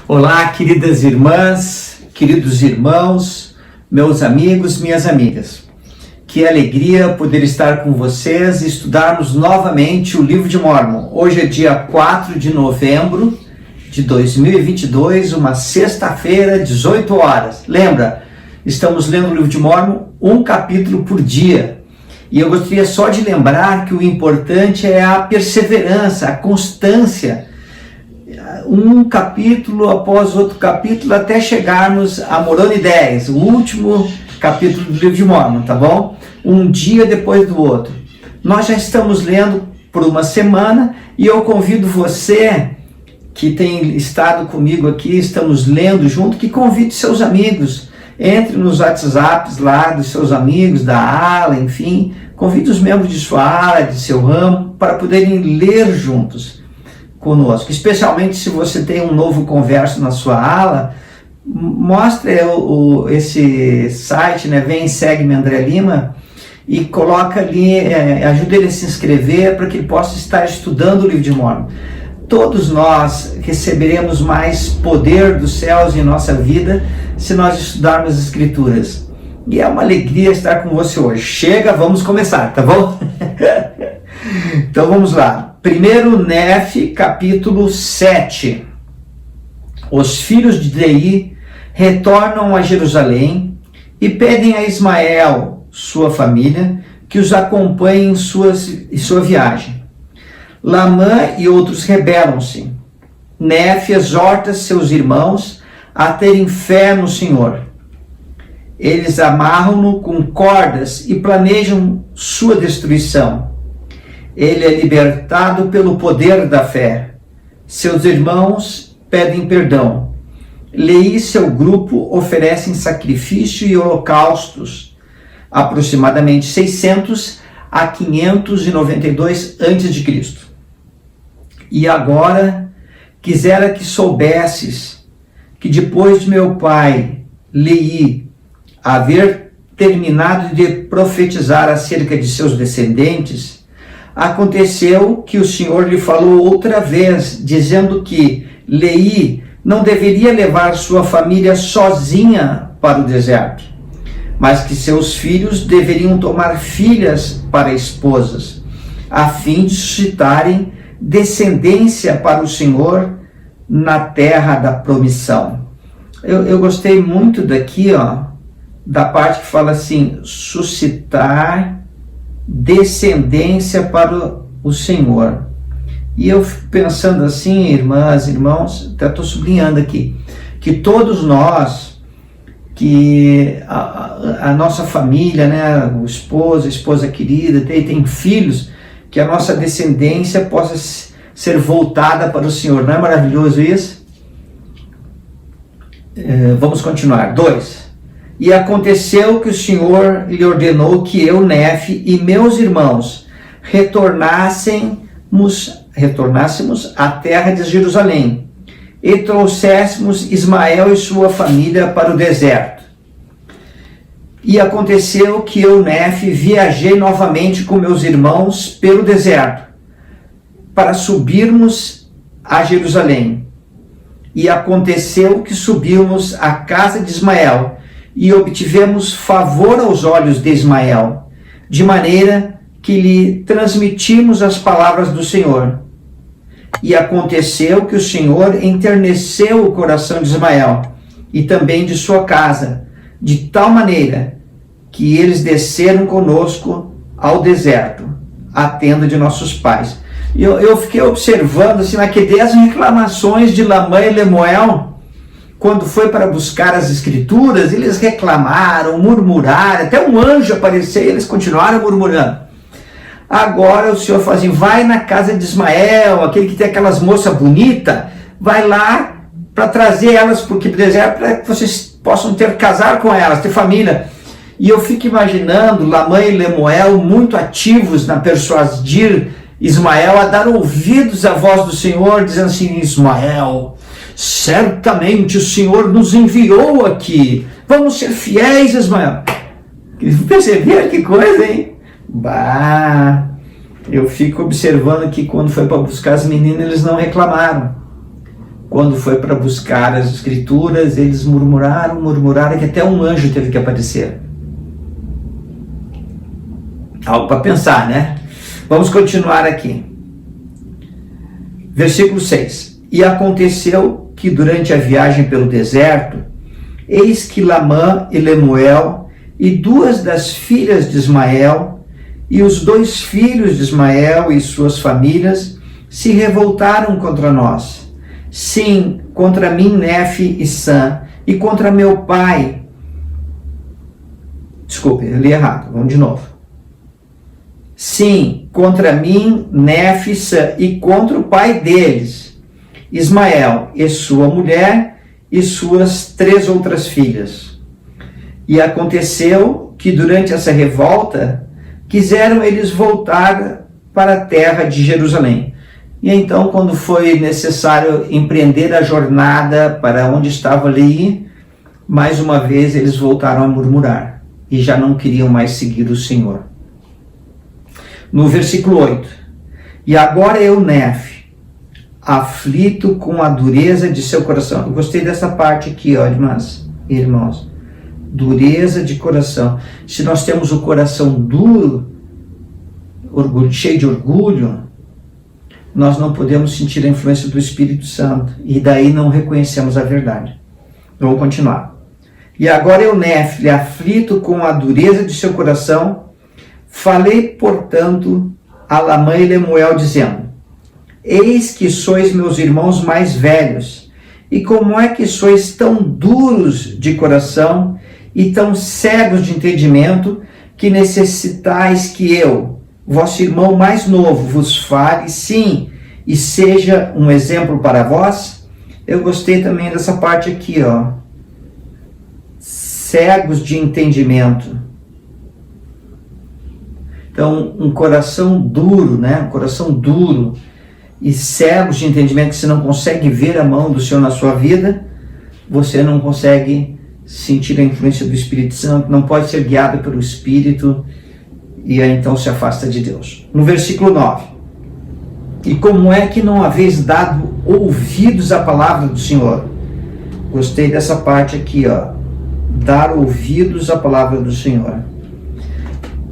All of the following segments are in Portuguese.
Olá, queridas irmãs, queridos irmãos, meus amigos, minhas amigas. Que alegria poder estar com vocês e estudarmos novamente o livro de Mórmon. Hoje é dia 4 de novembro de 2022, uma sexta-feira, 18 horas. Lembra, estamos lendo o livro de Mórmon, um capítulo por dia. E eu gostaria só de lembrar que o importante é a perseverança, a constância, um capítulo após outro capítulo, até chegarmos a Moroni 10, o último capítulo do livro de Mórmon, tá bom? Um dia depois do outro. Nós já estamos lendo por uma semana e eu convido você que tem estado comigo aqui, estamos lendo junto, que convide seus amigos, entre nos WhatsApps lá dos seus amigos, da ala, enfim, convide os membros de sua ala, de seu ramo, para poderem ler juntos conosco, especialmente se você tem um novo converso na sua ala, mostre esse site, né? Vem, segue-me, André Lima, e coloca ali, ajuda ele a se inscrever para que ele possa estar estudando o livro de Mórmon. Todos nós receberemos mais poder dos céus em nossa vida se nós estudarmos as Escrituras. E é uma alegria estar com você hoje. Chega, vamos começar, tá bom? Então vamos lá. Primeiro Nef, capítulo 7. Os filhos de Dei retornam a Jerusalém e pedem a Ismael, sua família, que os acompanhe em sua viagem. Lamã e outros rebelam-se. Nef exorta seus irmãos a terem fé no Senhor. Eles amarram-no com cordas e planejam sua destruição. Ele é libertado pelo poder da fé. Seus irmãos pedem perdão. Lei e seu grupo oferecem sacrifício e holocaustos, aproximadamente 600 a 592 a.C. E agora, quisera que soubesses que depois de meu pai, Lei, haver terminado de profetizar acerca de seus descendentes, aconteceu que o Senhor lhe falou outra vez, dizendo que Lei não deveria levar sua família sozinha para o deserto, mas que seus filhos deveriam tomar filhas para esposas, a fim de suscitarem descendência para o Senhor na terra da promissão. Eu gostei muito daqui, da parte que fala assim, suscitar descendência para o Senhor. E eu fico pensando assim, irmãs, irmãos, até estou sublinhando aqui, que todos nós, que a nossa família, né, o esposo, a esposa querida, tem filhos, que a nossa descendência possa ser voltada para o Senhor. Não é maravilhoso isso? Vamos continuar. 2. E aconteceu que o Senhor lhe ordenou que eu, Nef, e meus irmãos retornássemos à terra de Jerusalém e trouxéssemos Ismael e sua família para o deserto. E aconteceu que eu, Nef, viajei novamente com meus irmãos pelo deserto para subirmos a Jerusalém. E aconteceu que subimos à casa de Ismael e obtivemos favor aos olhos de Ismael, de maneira que lhe transmitimos as palavras do Senhor. E aconteceu que o Senhor enterneceu o coração de Ismael e também de sua casa, de tal maneira que eles desceram conosco ao deserto, à tenda de nossos pais. E eu fiquei observando assim, as reclamações de Lamã e Lemuel. Quando foi para buscar as Escrituras, eles reclamaram, murmuraram, até um anjo apareceu e eles continuaram murmurando. Agora o Senhor fala assim, vai na casa de Ismael, aquele que tem aquelas moças bonitas, vai lá para trazer elas para o deserto, para que vocês possam casar com elas, ter família. E eu fico imaginando Lamã e Lemuel muito ativos na persuadir Ismael a dar ouvidos à voz do Senhor, dizendo assim, Ismael, certamente o Senhor nos enviou aqui, vamos ser fiéis, Ismael. Perceberam que coisa, hein? Eu fico observando que quando foi para buscar as meninas, eles não reclamaram. quando foi para buscar as escrituras, eles murmuraram, que até um anjo teve que aparecer. Algo para pensar, né? Vamos continuar aqui. Versículo 6. E aconteceu que durante a viagem pelo deserto, eis que Lamã e Lemuel e duas das filhas de Ismael e os 2 filhos de Ismael e suas famílias se revoltaram contra nós. Sim, contra mim, Nefe e Sam, e contra meu pai. Desculpe, eu li errado, vamos de novo. Sim, contra mim, Nefe e Sam, e contra o pai deles, Ismael e sua mulher e suas 3 outras filhas. E aconteceu que durante essa revolta, quiseram eles voltar para a terra de Jerusalém. E então, quando foi necessário empreender a jornada para onde estava ali, mais uma vez eles voltaram a murmurar e já não queriam mais seguir o Senhor. No versículo 8. E agora eu, Nefe, aflito com a dureza de seu coração. Eu gostei dessa parte aqui, ó, irmãos. Dureza de coração. Se nós temos o coração duro, cheio de orgulho, nós não podemos sentir a influência do Espírito Santo, e daí não reconhecemos a verdade. Vamos continuar. E agora eu, Nefe, aflito com a dureza de seu coração, falei, portanto, a Lamã e Lemuel, dizendo: eis que sois meus irmãos mais velhos, e como é que sois tão duros de coração e tão cegos de entendimento, que necessitais que eu, vosso irmão mais novo, vos fale, sim, e seja um exemplo para vós? Eu gostei também dessa parte aqui, ó. Cegos de entendimento. Então, um coração duro, né? Um coração duro e cegos de entendimento, que você não consegue ver a mão do Senhor na sua vida, você não consegue sentir a influência do Espírito Santo, não pode ser guiado pelo Espírito, e aí então se afasta de Deus. No versículo 9. E como é que não haveis dado ouvidos à palavra do Senhor? Gostei dessa parte aqui, ó. Dar ouvidos à palavra do Senhor.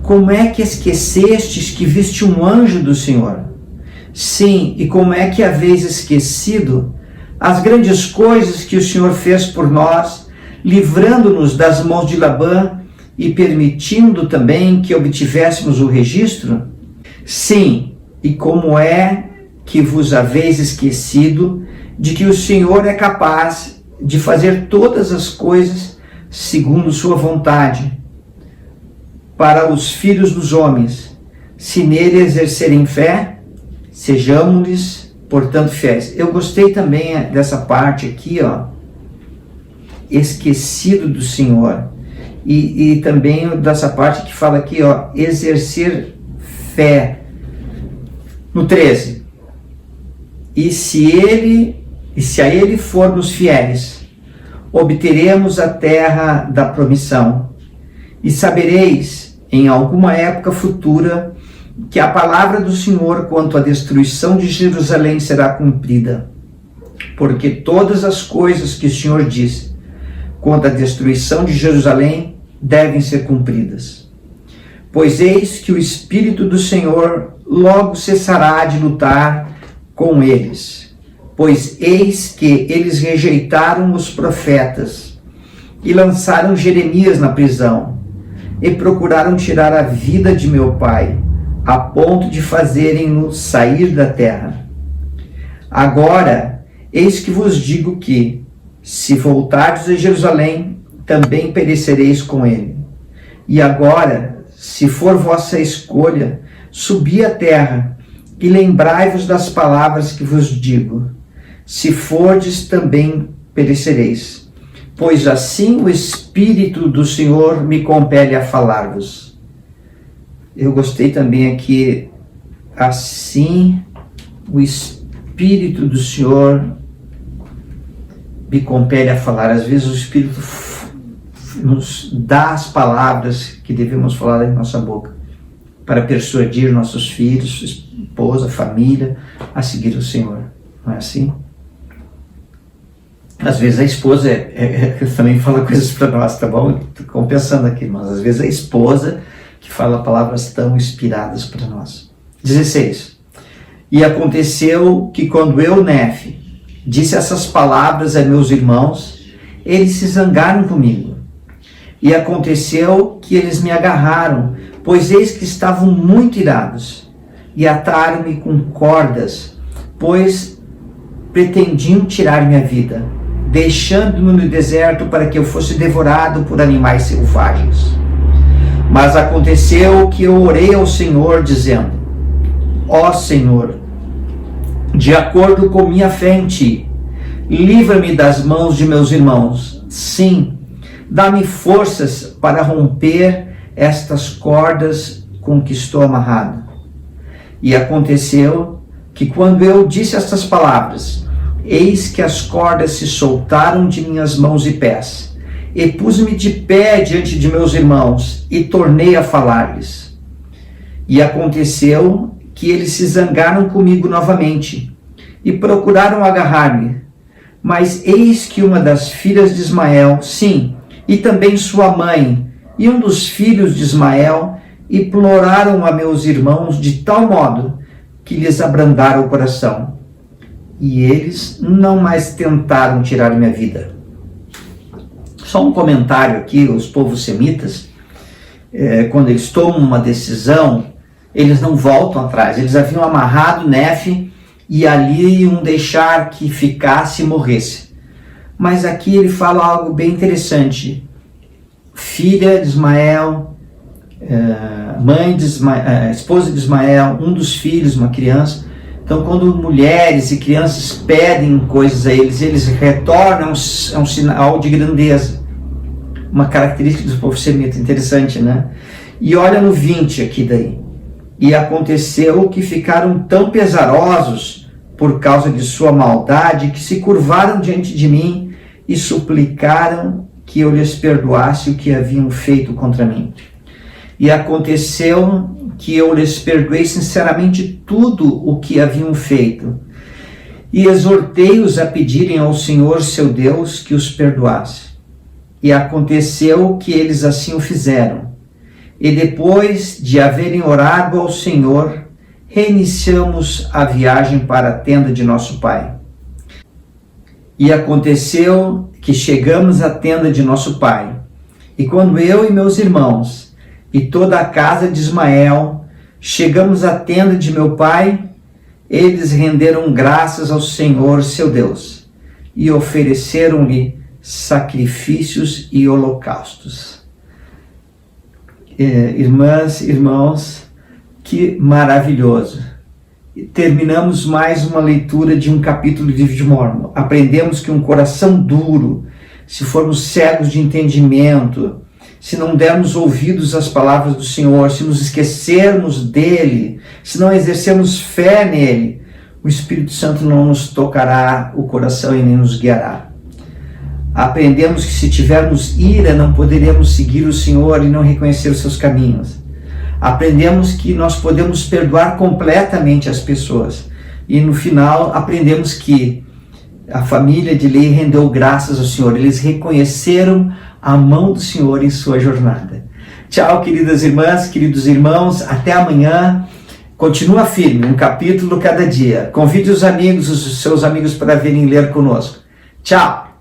Como é que esquecestes que viste um anjo do Senhor? Sim, e como é que haveis esquecido as grandes coisas que o Senhor fez por nós, livrando-nos das mãos de Labã, e permitindo também que obtivéssemos o registro? Sim, e como é que vos haveis esquecido de que o Senhor é capaz de fazer todas as coisas segundo sua vontade para os filhos dos homens, se nele exercerem fé, sejamos-lhes, portanto, fiéis. Eu gostei também dessa parte aqui, ó, esquecido do Senhor. E também dessa parte que fala aqui, ó, exercer fé. No 13. E se a ele formos fiéis, obteremos a terra da promissão. E sabereis, em alguma época futura, que a palavra do Senhor quanto à destruição de Jerusalém será cumprida. Porque todas as coisas que o Senhor disse quanto à destruição de Jerusalém devem ser cumpridas. Pois eis que o Espírito do Senhor logo cessará de lutar com eles. Pois eis que eles rejeitaram os profetas e lançaram Jeremias na prisão e procuraram tirar a vida de meu pai, a ponto de fazerem-no sair da terra. Agora, eis que vos digo que, se voltardes a Jerusalém, também perecereis com ele. E agora, se for vossa escolha, subi à terra, e lembrai-vos das palavras que vos digo. Se fordes, também perecereis. Pois assim o Espírito do Senhor me compele a falar-vos. Eu gostei também aqui, assim o Espírito do Senhor me compele a falar. Às vezes o Espírito nos dá as palavras que devemos falar em nossa boca, para persuadir nossos filhos, esposa, família, a seguir o Senhor. Não é assim? Às vezes a esposa também fala coisas para nós, tá bom? Estou pensando aqui, mas às vezes a esposa que fala palavras tão inspiradas para nós. 16. E aconteceu que quando eu, Nefe, disse essas palavras a meus irmãos, eles se zangaram comigo. E aconteceu que eles me agarraram, pois eis que estavam muito irados, e ataram-me com cordas, pois pretendiam tirar minha vida, deixando-me no deserto para que eu fosse devorado por animais selvagens. Mas aconteceu que eu orei ao Senhor, dizendo: ó Senhor, de acordo com minha fé em Ti, livra-me das mãos de meus irmãos. Sim, dá-me forças para romper estas cordas com que estou amarrado. E aconteceu que quando eu disse estas palavras, eis que as cordas se soltaram de minhas mãos e pés, e pus-me de pé diante de meus irmãos, e tornei a falar-lhes. E aconteceu que eles se zangaram comigo novamente, e procuraram agarrar-me. Mas eis que uma das filhas de Ismael, sim, e também sua mãe, e um dos filhos de Ismael, imploraram a meus irmãos de tal modo que lhes abrandaram o coração. E eles não mais tentaram tirar minha vida. Só um comentário aqui: os povos semitas, quando eles tomam uma decisão, eles não voltam atrás. Eles haviam amarrado Nefe e ali iam deixar que ficasse e morresse. Mas aqui ele fala algo bem interessante. Filha de Ismael, mãe de Ismael, esposa de Ismael, um dos filhos, uma criança. Então, quando mulheres e crianças pedem coisas a eles retornam, é um sinal de grandeza. Uma característica do povo semita, interessante, né? E olha no 20 aqui daí. E aconteceu que ficaram tão pesarosos por causa de sua maldade, que se curvaram diante de mim e suplicaram que eu lhes perdoasse o que haviam feito contra mim. E aconteceu que eu lhes perdoei sinceramente tudo o que haviam feito, e exortei-os a pedirem ao Senhor seu Deus que os perdoasse. E aconteceu que eles assim o fizeram. E depois de haverem orado ao Senhor, reiniciamos a viagem para a tenda de nosso pai. E aconteceu que chegamos à tenda de nosso pai, e quando eu e meus irmãos e toda a casa de Ismael chegamos à tenda de meu pai, eles renderam graças ao Senhor seu Deus e ofereceram-lhe sacrifícios e holocaustos. Irmãs, irmãos, que maravilhoso! Terminamos mais uma leitura de um capítulo do livro de Mórmon. Aprendemos que um coração duro, se formos cegos de entendimento, se não dermos ouvidos às palavras do Senhor, se nos esquecermos dele, se não exercermos fé nele, o Espírito Santo não nos tocará o coração e nem nos guiará. Aprendemos que se tivermos ira, não poderemos seguir o Senhor e não reconhecer os seus caminhos. Aprendemos que nós podemos perdoar completamente as pessoas. E no final, aprendemos que a família de Lei rendeu graças ao Senhor. Eles reconheceram a mão do Senhor em sua jornada. Tchau, queridas irmãs, queridos irmãos. Até amanhã. Continua firme, um capítulo cada dia. Convide os amigos, os seus amigos para virem ler conosco. Tchau!